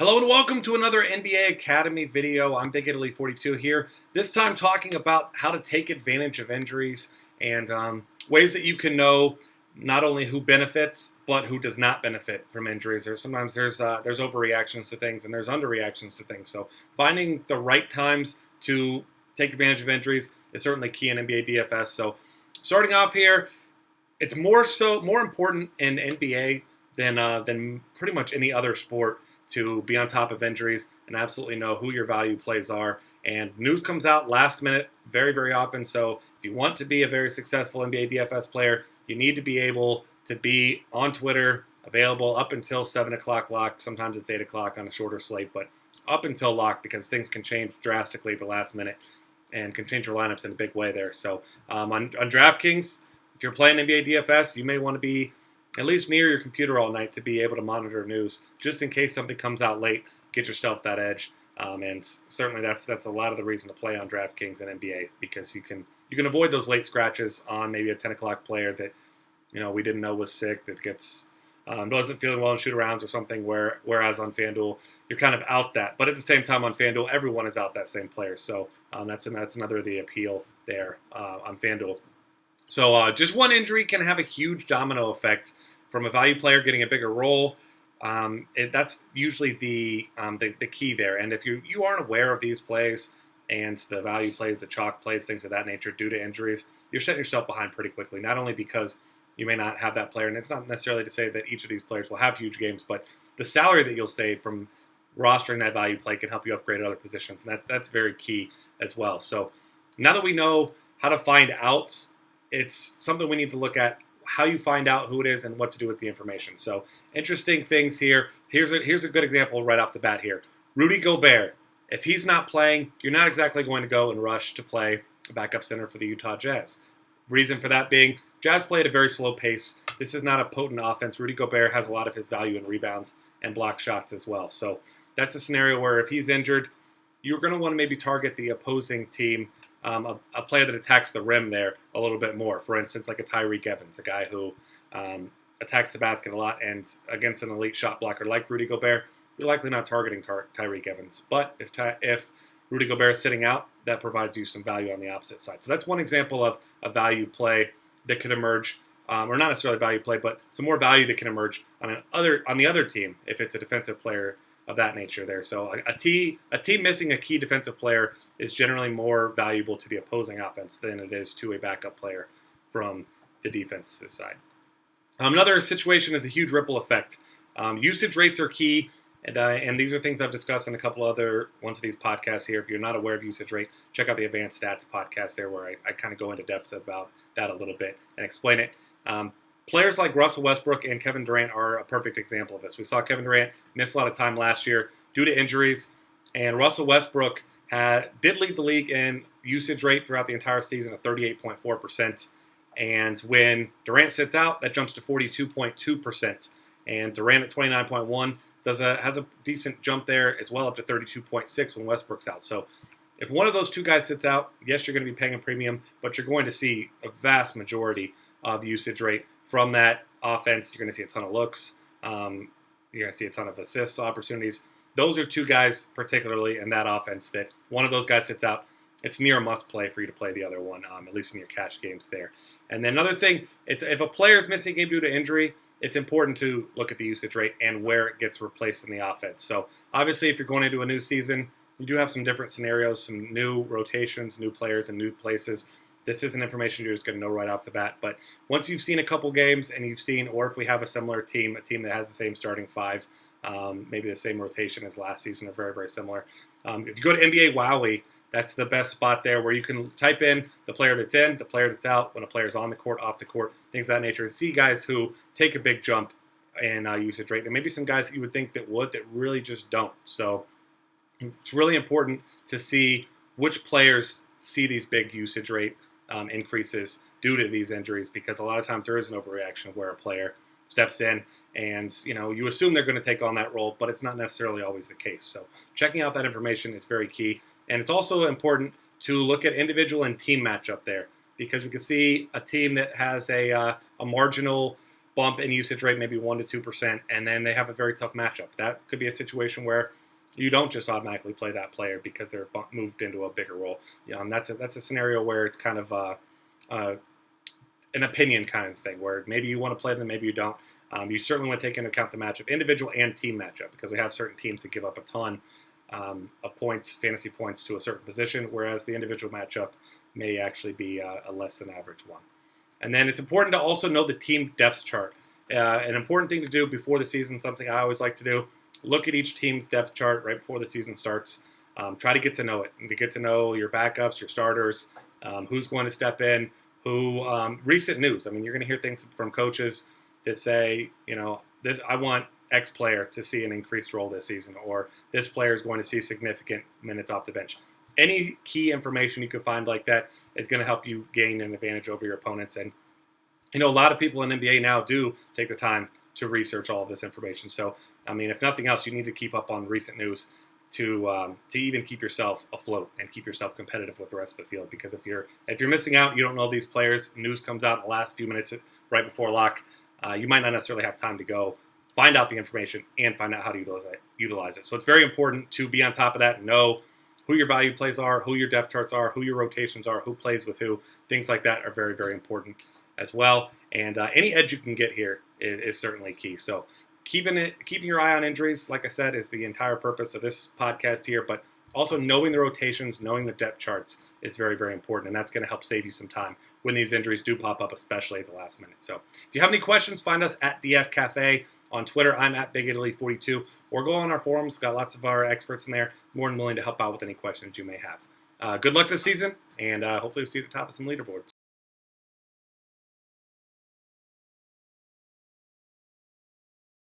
Hello and welcome to another NBA Academy video. I'm Big Italy 42 here. This time talking about how to take advantage of injuries and ways that you can know not only who benefits but who does not benefit from injuries. Sometimes there's overreactions to things and there's underreactions to things. So finding the right times to take advantage of injuries is certainly key in NBA DFS. So starting off here, it's more important in NBA than pretty much any other sport to be on top of injuries and absolutely know who your value plays are. And news comes out last minute very, very often. So if you want to be a very successful NBA DFS player, you need to be able to be on Twitter, available up until 7 o'clock lock. Sometimes it's 8 o'clock on a shorter slate, but up until lock because things can change drastically at the last minute and can change your lineups in a big way there. So on DraftKings, if you're playing NBA DFS, you may want to be at least near your computer all night to be able to monitor news, just in case something comes out late. Get yourself that edge, and certainly that's a lot of the reason to play on DraftKings and NBA because you can avoid those late scratches on maybe a 10 o'clock player that we didn't know was sick that gets wasn't feeling well in shoot-arounds or something. Whereas on FanDuel you're kind of out that, but at the same time on FanDuel everyone is out that same player. So that's another of the appeal there on FanDuel. So just one injury can have a huge domino effect from a value player getting a bigger role. That's usually the key there. And if you aren't aware of these plays and the value plays, the chalk plays, things of that nature due to injuries, you're setting yourself behind pretty quickly. Not only because you may not have that player, and it's not necessarily to say that each of these players will have huge games, but the salary that you'll save from rostering that value play can help you upgrade at other positions, and that's very key as well. So now that we know how to find out, it's something we need to look at, how you find out who it is and what to do with the information. So interesting things here. Here's a good example right off the bat here. Rudy Gobert. If he's not playing, you're not exactly going to go and rush to play a backup center for the Utah Jazz. Reason for that being, Jazz play at a very slow pace. This is not a potent offense. Rudy Gobert has a lot of his value in rebounds and block shots as well. So that's a scenario where if he's injured, you're going to want to maybe target the opposing team, a player that attacks the rim there a little bit more. For instance, like a Tyreek Evans, a guy who attacks the basket a lot, and against an elite shot blocker like Rudy Gobert, you're likely not targeting Tyreek Evans. But if Rudy Gobert is sitting out, that provides you some value on the opposite side. So that's one example of a value play that could emerge, or not necessarily a value play, but some more value that can emerge on the other team if it's a defensive player of that nature there. So a team missing a key defensive player is generally more valuable to the opposing offense than it is to a backup player from the defensive side. Another situation is a huge ripple effect. Usage rates are key, and these are things I've discussed in a couple other ones of these podcasts here. If you're not aware of usage rate, check out the Advanced Stats podcast there where I kind of go into depth about that a little bit and explain it. Players like Russell Westbrook and Kevin Durant are a perfect example of this. We saw Kevin Durant miss a lot of time last year due to injuries, and Russell Westbrook did lead the league in usage rate throughout the entire season at 38.4%. And when Durant sits out, that jumps to 42.2%. And Durant at 29.1 has a decent jump there as well, up to 32.6 when Westbrook's out. So if one of those two guys sits out, yes, you're going to be paying a premium, but you're going to see a vast majority of the usage rate from that offense. You're going to see a ton of looks. You're going to see a ton of assists opportunities. Those are two guys, particularly in that offense, that one of those guys sits out. It's near a must-play for you to play the other one, at least in your cash games there. And then another thing, if a player is missing a game due to injury, it's important to look at the usage rate and where it gets replaced in the offense. So obviously, if you're going into a new season, you do have some different scenarios, some new rotations, new players, and new places. This isn't information you're just going to know right off the bat. But once you've seen a couple games and you've seen, or if we have a similar team, a team that has the same starting five, maybe the same rotation as last season, or very, very similar. If you go to NBA Wowie, that's the best spot there where you can type in the player that's in, the player that's out, when a player's on the court, off the court, things of that nature, and see guys who take a big jump in usage rate. And maybe some guys that you would think that really just don't. So it's really important to see which players see these big usage rate increases due to these injuries, because a lot of times there is an overreaction where a player steps in and you assume they're going to take on that role, but it's not necessarily always the case. So checking out that information is very key. And it's also important to look at individual and team matchup there, because we can see a team that has a marginal bump in usage rate maybe 1 to 2%, and then they have a very tough matchup. That could be a situation where you don't just automatically play that player because they're moved into a bigger role. That's a scenario where it's kind of an opinion kind of thing, where maybe you want to play them, maybe you don't. You certainly want to take into account the matchup, individual and team matchup, because we have certain teams that give up a ton of points, fantasy points, to a certain position, whereas the individual matchup may actually be a less than average one. And then it's important to also know the team depth chart. An important thing to do before the season, something I always like to do, look at each team's depth chart right before the season starts. Try to get to know it, and to get to know your backups, your starters, who's going to step in, recent news. I mean, you're going to hear things from coaches that say, this, I want X player to see an increased role this season, or this player is going to see significant minutes off the bench. Any key information you can find like that is going to help you gain an advantage over your opponents. And, a lot of people in NBA now do take the time to research all of this information. So, I mean, if nothing else, you need to keep up on recent news to even keep yourself afloat and keep yourself competitive with the rest of the field. Because if you're missing out, you don't know these players, news comes out in the last few minutes right before lock, you might not necessarily have time to go find out the information and find out how to utilize it. So it's very important to be on top of that, know who your value plays are, who your depth charts are, who your rotations are, who plays with who. Things like that are very, very important as well. And any edge you can get here is certainly key. So keeping your eye on injuries, like I said, is the entire purpose of this podcast here. But also knowing the rotations, knowing the depth charts is very, very important. And that's going to help save you some time when these injuries do pop up, especially at the last minute. So if you have any questions, find us at DF Cafe. On Twitter, I'm at BigItaly42, or go on our forums. Got lots of our experts in there. More than willing to help out with any questions you may have. Good luck this season, and hopefully we'll see you at the top of some leaderboards.